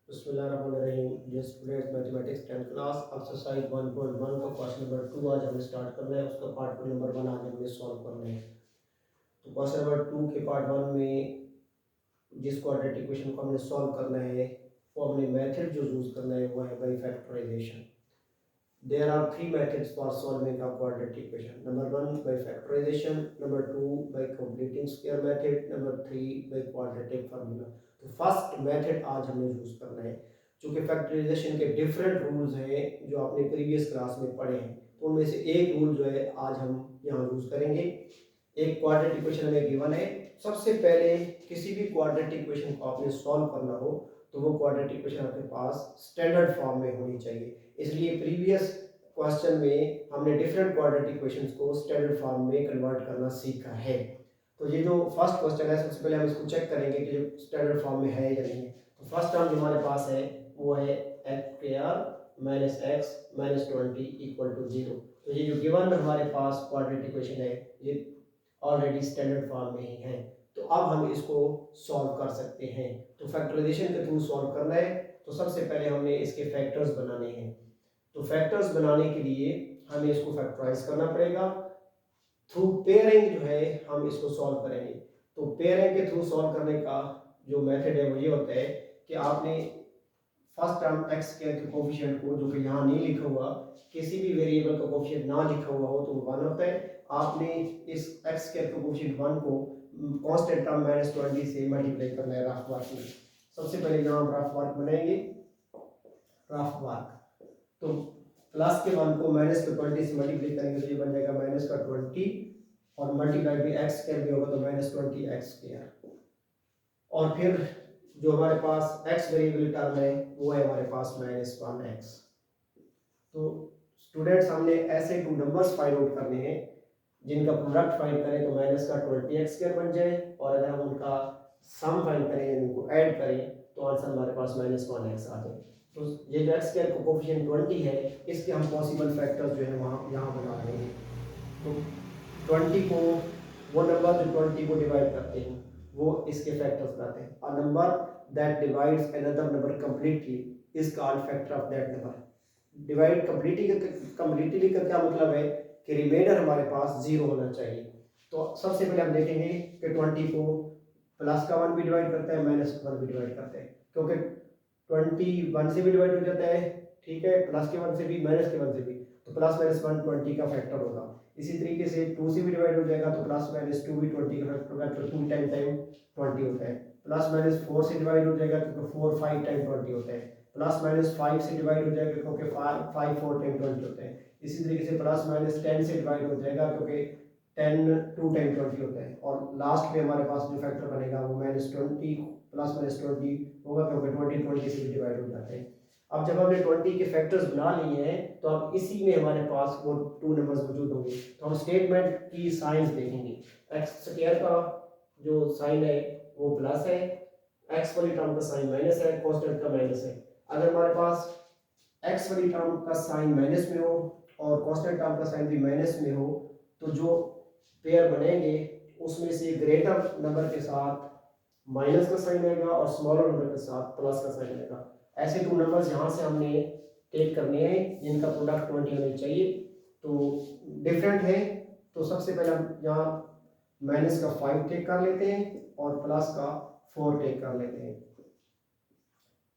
बिस्मिल्लाहिर्रहमानिर्रहीम। Dear students, mathematics 10th class exercise 1.1 का question number 2 आज हमें स्टार्ट करना है। उसका पार्ट 2 नंबर 1 आज हमें सॉल्व करना है। तो क्वेश्चन नंबर 2 के पार्ट 1 में जिस क्वाड्रेटिक इक्वेशन को हमने सॉल्व करना है वो हमने मेथड जो यूज़ करना है वो है by factorisation. There are three methods for solving a quadratic equation. Number 1 by factorization, number 2 by completing square method, number 3 by quadratic formula. तो फर्स्ट मेथड आज हमें यूज करना है। चूंकि फैक्टराइजेशन के डिफरेंट रूल्स हैं जो आपने प्रीवियस क्लास में पढ़े हैं, तो उनमें से एक रूल जो है आज हम यहाँ यूज करेंगे। एक क्वाड्रेटिक इक्वेशन हमें गिवन है। सबसे पहले किसी भी क्वाड्रेटिक इक्वेशन को आपने सॉल्व करना हो तो वो क्वाड्रेटिक इक्वेशन आपके पास स्टैंडर्ड फॉर्म में होनी चाहिए। इसलिए प्रीवियस क्वेश्चन में हमने डिफरेंट क्वाड्रेटिक इक्वेशंस को स्टैंडर्ड फॉर्म में कन्वर्ट करना सीखा है। तो ये जो फर्स्ट क्वेश्चन है, सबसे पहले हम इसको चेक करेंगे कि जो स्टैंडर्ड फॉर्म में है या नहीं है। तो फर्स्ट टर्म जो हमारे पास है वो है x square minus x minus 20 equal to 0। तो ये जो गिवन हमारे पास क्वाड्रेटिक इक्वेशन है ये ऑलरेडी स्टैंडर्ड फॉर्म में ही है। तो अब हम इसको सॉल्व कर सकते हैं। तो फैक्टराइजेशन के थ्रू सॉल्व करना है। तो सबसे पहले हमने इसके फैक्टर्स बनाने हैं। तो फैक्टर्स बनाने के लिए हमें इसको फैक्टराइज करना पड़ेगा। थ्रू पेयरिंग जो है हम इसको सॉल्व करेंगे। तो पेयरिंग के थ्रू सॉल्व करने का जो मेथड है वो ये होता है कि आपने फर्स्ट टर्म एक्स स्क्वायर के कोफिशिएंट को, जो कि यहाँ नहीं लिखा हुआ, किसी भी वेरिएबल का कोफिशिएंट ना लिखा हुआ हो तो वो 1 होता है। आपने इस एक्स स्क्वायर के कोफिशिएंट 1 को कांस्टेंट टर्म -20 से मल्टीप्लाई करना है रफ वर्क में। सबसे पहले यहाँ हम रफ वर्क बनाएंगे। रफ वर्क तो प्लस के 1 को माइनस के 20 से मल्टीप्लाई करेंगे तो ये बन जाएगा माइनस का 20 और मल्टीप्लाई भी एक्स स्क्वायर भी होगा तो -20 एक्स स्क्वायर। और फिर जो हमारे पास x वेरिएबल टर्म है वो है हमारे पास -1x। तो स्टूडेंट्स, हमने ऐसे टू नंबर्स फाइंड आउट करने हैं जिनका प्रोडक्ट फाइंड करें तो माइनस का 20x² बन जाए, और अगर हम उनका सम फाइंड करें यानी उनको ऐड करें तो आंसर हमारे पास -1x आ जाए। तो ये जो x स्क्वायर का कोफिशिएंट 20 है इसके हम पॉसिबल फैक्टर्स जो है वहाँ यहाँ बना रहे हैं। तो 20 को, वो नंबर जो 20 को डिवाइड करते हैं वो इसके फैक्टर्स बनाते हैं। A number that divides another number completely is called factor of that number. Divide completely का क्या मतलब है कि रिमाइंडर हमारे पास 0 होना चाहिए। तो सबसे पहले हम देखेंगे कि 20 को प्लस का 1 भी डिवाइड करता है, माइनस का 1 भी डिवाइड करता है, क्योंकि 20 1 से भी डिवाइड हो जाता है, ठीक है, प्लस के 1 से भी माइनस के 1 से भी, तो प्लस माइनस 1 20 का फैक्टर होगा। इसी तरीके से 2 से भी डिवाइड हो जाएगा तो प्लस माइनस 2 भी 20 का फैक्टर होगा, तो 2 टाइम 20 होता है। प्लस माइनस 4 से डिवाइड हो जाएगा क्योंकि 4 5 टाइम 20 होता है। प्लस माइनस 5 से डिवाइड हो जाएगा क्योंकि 5 4 टाइम 20 होता है। इसी तरीके से प्लस माइनस 10 से डिवाइड हो जाएगा क्योंकि 10 2 टाइम 20 होता है। और लास्ट में हमारे पास जो फैक्टर बनेगा वो -20 प्लस -20 होगा क्योंकि 20 से भी डिवाइड हो जाते हैं। अब जब हमने 20 के फैक्टर्स बना लिए हैं तो अब इसी में हमारे पास वो 2 नंबर्स मौजूद होंगे। तो हम स्टेटमेंट की साइंस देखेंगे। एक्स स्क्वायर का जो साइन है वो प्लस है, एक्स वाली टर्म का साइन माइनस है, कांस्टेंट का माइनस है। अगर हमारे पास एक्स वाली टर्म का साइन माइनस में हो और कांस्टेंट टर्म का साइन भी माइनस में हो तो जो पेयर बनेंगे उसमें से ग्रेटर नंबर के साथ माइनस का साइन आएगा और स्मॉलर नंबर के साथ प्लस का साइन आएगा। ऐसे 2 नंबर्स यहाँ से हमने टेक करने हैं जिनका प्रोडक्ट 20 होना चाहिए। तो डिफरेंट है, तो सबसे पहले हम यहाँ माइनस का 5 टेक कर लेते हैं और प्लस का 4 टेक कर लेते हैं।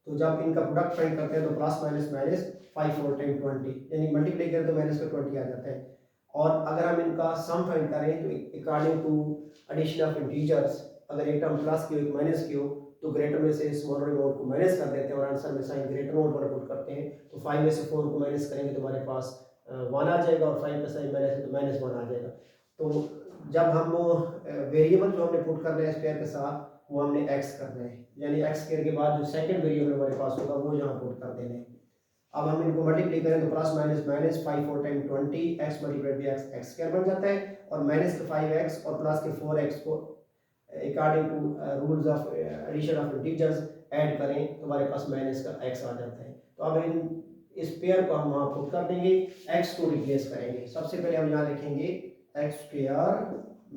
तो जब इनका प्रोडक्ट फाइंड करते हैं तो प्लस माइनस माइनस 5 4 टाइम 20 यानी मल्टीप्लाई करें तो माइनस का 20 आ जाता है। और अगर हम इनका सम फाइंड करें तो according to addition of integers, अगर एक टर्म प्लस की हो एक माइनस की हो तो ग्रेटर में से स्मॉलर अमाउंट को माइनस कर देते हैं और आंसर में साइन ग्रेटर अमाउंट पर पुट करते हैं। तो 5 में से 4 को माइनस करेंगे तो हमारे पास 1 आ जाएगा और 5 का साइन माइनस है तो -1 आ जाएगा। तो जब हम वेरिएबल जो हमने पुट करना है स्क्वायर के साथ वो हमने x करना है, यानी x स्क्वायर के बाद जो सेकंड वेरिएबल हमारे पास होगा वो यहाँ पुट कर देना है। अब हम इनको मल्टीप्लाई करें तो plus minus minus 5 4 time 20 x multiplied by x x square बन जाता है और माइनस के 5x और प्लस के 4x को according to rules of addition of integers add करें तो हमारे पास माइनस का x आ जाता है। तो अब इस पेयर को हम वहाँ पुट कर देंगे, x को रिप्लेस करेंगे। सबसे पहले हम यहाँ लिखेंगे एक्स स्क्वायर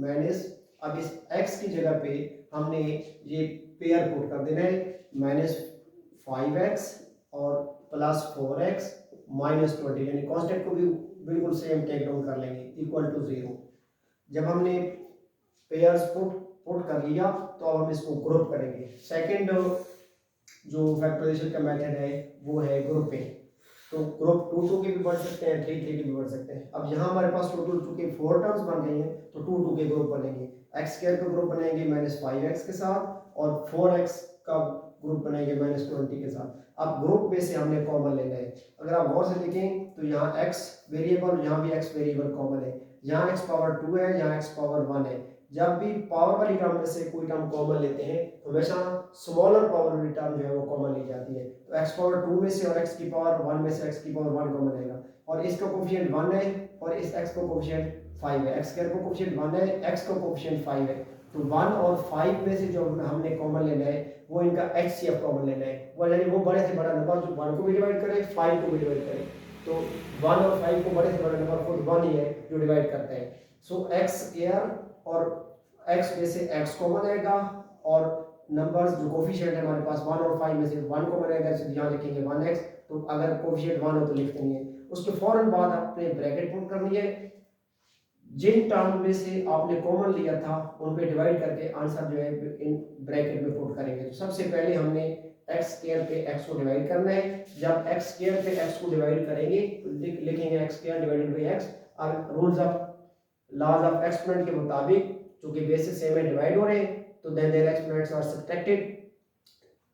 माइनस, अब इस x की जगह पे हमने ये पेयर पुट कर देना है 5x और प्लस 4x माइनस 20, यानी कांस्टेंट को भी बिल्कुल सेम टेक डाउन कर लेंगे, इक्वल टू 0। जब हमने पेयर्स पुट कर लिया तो अब हम इसको ग्रुप करेंगे। सेकंड जो फैक्टराइजेशन का मेथड है वो है ग्रुपिंग। तो ग्रुप 2 2 के भी बढ़ सकते हैं, 3 3 के भी बढ़ सकते हैं। अब यहाँ हमारे पास टोटल चूंकि 4 टर्म्स बन गई हैं तो 2 2 के ग्रुप बनेंगे। एक्स स्क्वायर का ग्रुप बनेंगे -5x के साथ और 4x का ग्रुप बनेंगे -20 के साथ। अब ग्रुप में से हमने कॉमन लेना है। अगर आप गौर से देखें तो यहाँ x वेरिएबल, यहाँ भी x वेरिएबल कॉमन है, यहाँ x पावर 2 है, यहाँ x पावर 1 है। जब भी पावर वाली टर्म में से कोई टर्म कॉमन लेते हैं तो हमेशा स्मॉलर पावर वाली टर्म जो है वो कॉमन ली जाती है। तो x पावर 2 में से और x की पावर 1 में से x की पावर 1 कॉमन आएगा और इसका कोफिशिएंट 1 है और इस x का कोफिशिएंट 5 है। x स्क्वायर का कोफिशिएंट 1 है, x का कोफिशिएंट 5 है। तो 1 और 5 में से जो हमने कॉमन लेना है वो इनका HCF कॉमन लेना है, वो यानी वो बड़े से बड़ा नंबर जो 1 को भी डिवाइड करे 5 को भी डिवाइड करे। तो 1 और 5 को बड़े से बड़ा नंबर खुद 1 ही है जो डिवाइड करते हैं। सो x स्क्वायर और x में से x कॉमन आएगा और नंबर्स जो कोफिशिएंट है हमारे पास 1 और 5 में से 1 कॉमन आएगा, इसलिए यहाँ लिखेंगे 1x। तो अगर कोफिशिएंट 1 हो तो लिख देंगे। उसके फौरन बाद आपने ब्रैकेट पुट करनी है। जिन टर्म में से आपने कॉमन लिया था उन पे डिवाइड करके आंसर जो है इन ब्रैकेट में पुट करेंगे। तो सबसे पहले हमने x स्क्वायर पे x को डिवाइड करना है। जब x स्क्वायर पे x को डिवाइड करेंगे तो लिखेंगे x square divided by x। अब rules of laws of exponent के मुताबिक चूंकि बेसिस सेम है डिवाइड हो रहे हैं तो then their exponents are subtracted.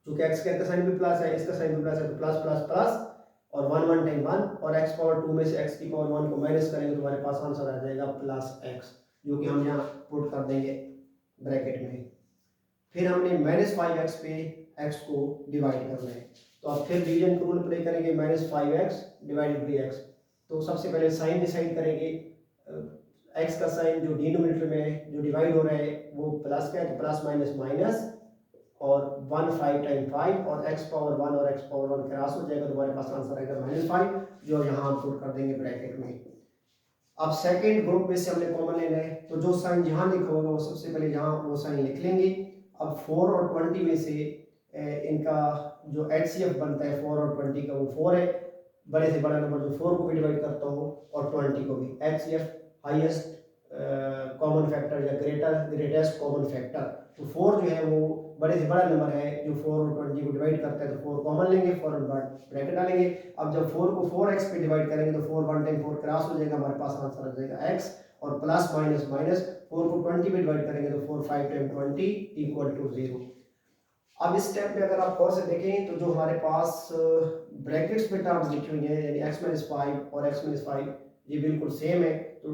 चूंकि x स्क्वायर का साइन भी प्लस है, इसका साइन भी प्लस है, तो प्लस प्लस प्लस और 1 1 टाइम 1 और x पावर 2 में से x की पावर 1 को माइनस करेंगे तो हमारे पास आंसर आ जाएगा +x, जो कि हम यहाँ पुट कर देंगे ब्रैकेट में। फिर हमने -5x पे x को डिवाइड करना है। तो अब फिर डिवीजन का रूल अप्लाई करेंगे, -5x डिवाइडेड बाय x। तो सबसे पहले साइन डिसाइड करेंगे। x का साइन जो डिनोमिनेटर में है जो डिवाइड हो रहा है वो प्लस का है, तो प्लस माइनस माइनस और 1 5 टाइम 5 और x पावर 1 और x पावर 1 क्रॉस हो जाएगा तो हमारे पास आंसर आएगा -5, जो यहाँ हम पुट कर देंगे ब्रैकेट में। अब सेकंड ग्रुप में से हमने कॉमन लेना है तो जो साइन यहाँ लिखा होगा वो सबसे पहले यहाँ वो साइन लिख लेंगे। अब 4 और 20 में से इनका जो HCF बनता है 4 और 20 का वो 4 है, बड़े से बड़ा नंबर जो 4 को भी डिवाइड करता हो और 20 को भी। HCF हाईएस्ट कॉमन फैक्टर या ग्रेटेस्ट कॉमन फैक्टर। तो 4 जो है वो बड़े से बड़ा नंबर है जो 4 और 20 को डिवाइड करता है, तो 4 कॉमन लेंगे, 4 और ब्रैकेट डालेंगे। अब जब 4 को 4x पे डिवाइड करेंगे तो 4 1 टाइम 4 क्रॉस हो जाएगा, हमारे पास आंसर आ जाएगा x और प्लस माइनस माइनस 4 को 20 पे डिवाइड करेंगे तो 4 5 टाइम 20 इक्वल टू 0। अब इस स्टेप में अगर आप गौर से देखें तो जो हमारे पास ब्रैकेट्स में टर्म्स लिखी हुई हैं यानी x-5 और x-5 ये बिल्कुल सेम है। तो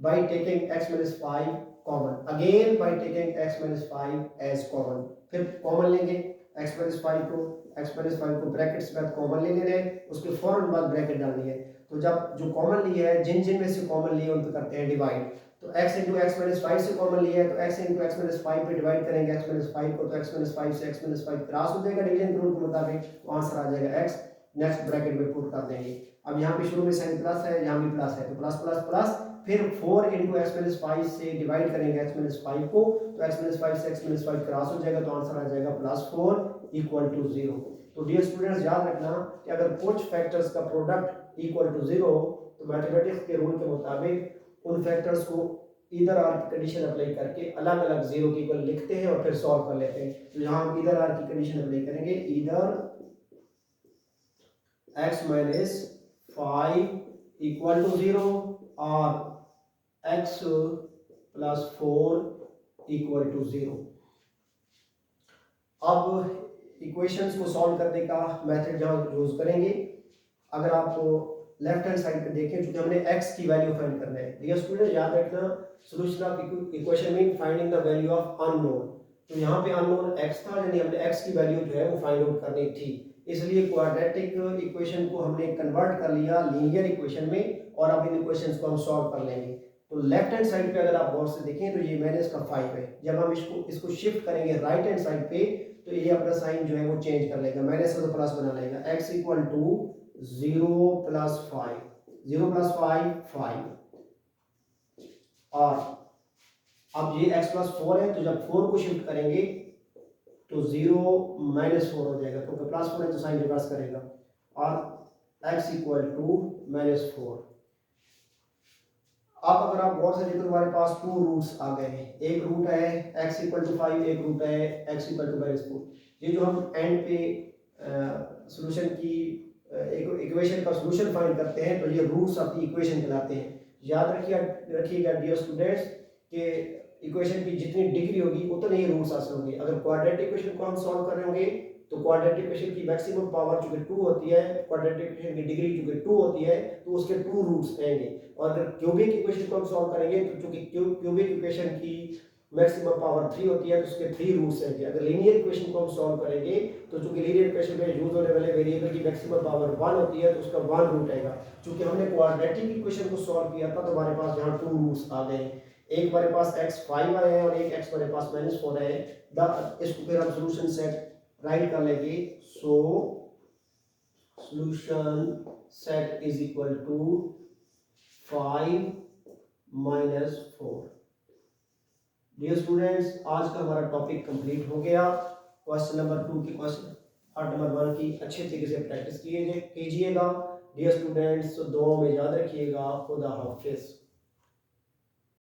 by taking x-5 common, again by taking x-5 as common, फिर कॉमन लेंगे x-5 को ब्रैकेट्स में कॉमन ले रहे हैं, उसके फौरन बाद ब्रैकेट डालनी है। तो जब जो कॉमन लिया है जिन में से कॉमन लिए उन पे करते हैं डिवाइड। तो x इंटू x-5 से कॉमन लिया है तो x इंटू x-5 पे डिवाइड करेंगे x-5 को, तो x-5 से x-5 क्रॉस हो जाएगा डिवीजन रूल के मुताबिक, तो आंसर आ जाएगा x। नेक्स्ट ब्रैकेट में पुट कर देंगे। अब यहाँ पे शुरू में साइन प्लस है, यहाँ भी प्लस है, तो प्लस प्लस प्लस, फिर 4 इंटू x-5 से डिवाइड करेंगे x-5 को, तो x-5 से x-5 क्रॉस हो जाएगा, तो आंसर आ जाएगा +4 इक्वल टू 0। तो डियर स्टूडेंट्स याद रखना कि अगर कुछ फैक्टर्स का प्रोडक्ट इक्वल टू 0 तो मैथमेटिक्स के रूल के मुताबिक उन फैक्टर्स को इधर आर की कंडीशन अप्लाई करके अलग अलग 0 के इक्वल लिखते हैं और फिर सॉल्व कर लेते हैं। तो यहाँ हम इधर आर की कंडीशन अप्लाई करेंगे, इधर x माइनस 5 इक्वल टू 0 और x प्लस 4 इक्वल टू 0। अब इक्वेशंस को सॉल्व करने का मेथड जहाँ यूज करेंगे, अगर आप लेफ्ट हैंड साइड पे देखें क्योंकि हमने x की वैल्यू फाइंड करना है। डियर स्टूडेंट याद रखना solution of equation mean finding the value of unknown. तो यहाँ पे अननोन x था यानी हमने x की वैल्यू जो है वो फाइंड आउट करनी थी, इसलिए क्वाड्रेटिक इक्वेशन को हमने कन्वर्ट कर लिया लीनियर इक्वेशन में और अब इन इक्वेशंस को हम सॉल्व कर लेंगे। तो लेफ्ट हैंड साइड पे अगर आप गौर से देखें तो ये -5 है, जब हम इसको शिफ्ट करेंगे राइट हैंड साइड पे तो ये अपना साइन जो है वो चेंज कर लेगा, माइनस से तो प्लस बना लेगा। x equal to 0 plus 5, 0 plus 5 और अब ये x प्लस 4 है, तो जब 4 को शिफ्ट करेंगे तो 0 -4 हो जाएगा, क्योंकि +4 है तो साइन रिवर्स करेगा, और x इक्वल टू -4। अब अगर आप गौर से देखो, हमारे पास 2 रूट्स आ गए हैं। एक रूट है x इक्वल टू 5, एक रूट है x इक्वल टू -4। ये जो हम एंड पे सॉल्यूशन की इक्वेशन का सॉल्यूशन फाइंड करते हैं, तो ये रूट्स ऑफ द इक्वेशन कहलाते हैं। याद रखिएगा डियर स्टूडेंट्स कि इक्वेशन की जितनी डिग्री होगी उतने ही रूट्स हासिल होंगे। अगर क्वाड्रेटिक इक्वेशन को हम सॉल्व करेंगे तो क्वाड्रेटिक इक्वेशन की मैक्सिमम पावर चूंकि 2 होती है, क्वाड्रेटिक इक्वेशन की डिग्री चूंकि 2 होती है, तो उसके 2 रूट्स आएंगे। और अगर क्यूबिक इक्वेशन को हम सॉल्व करेंगे तो चूंकि क्यूबिक इक्वेशन की मैक्सिमम पावर 3 होती है, तो उसके 3 रूट्स आएंगे। अगर लीनियर इक्वेशन को हम सॉल्व करेंगे तो चूंकि लीनियर इक्वेशन में यूज होने वाले वेरिएबल की मैक्सिमम पावर 1 होती है, तो उसका 1 रूट आएगा। चूंकि हमने क्वाड्रेटिक इक्वेशन को सॉल्व किया था तो हमारे पास यहाँ 2 रूट्स आ गए। एक हमारे पास x5 आया है और एक x हमारे पास -4 है। इसको फिर हम सॉल्यूशन सेट राइट कर लेंगे। So solution set is equal to 5 -4। Dear students, आज का हमारा टॉपिक कंप्लीट हो गया। क्वेश्चन नंबर 2 की क्वेश्चन पार्ट नंबर 1 की अच्छे तरीके से प्रैक्टिस कीजिएगा डियर स्टूडेंट्स। तो दुआ में याद रखिएगा। खुदा हाफिज।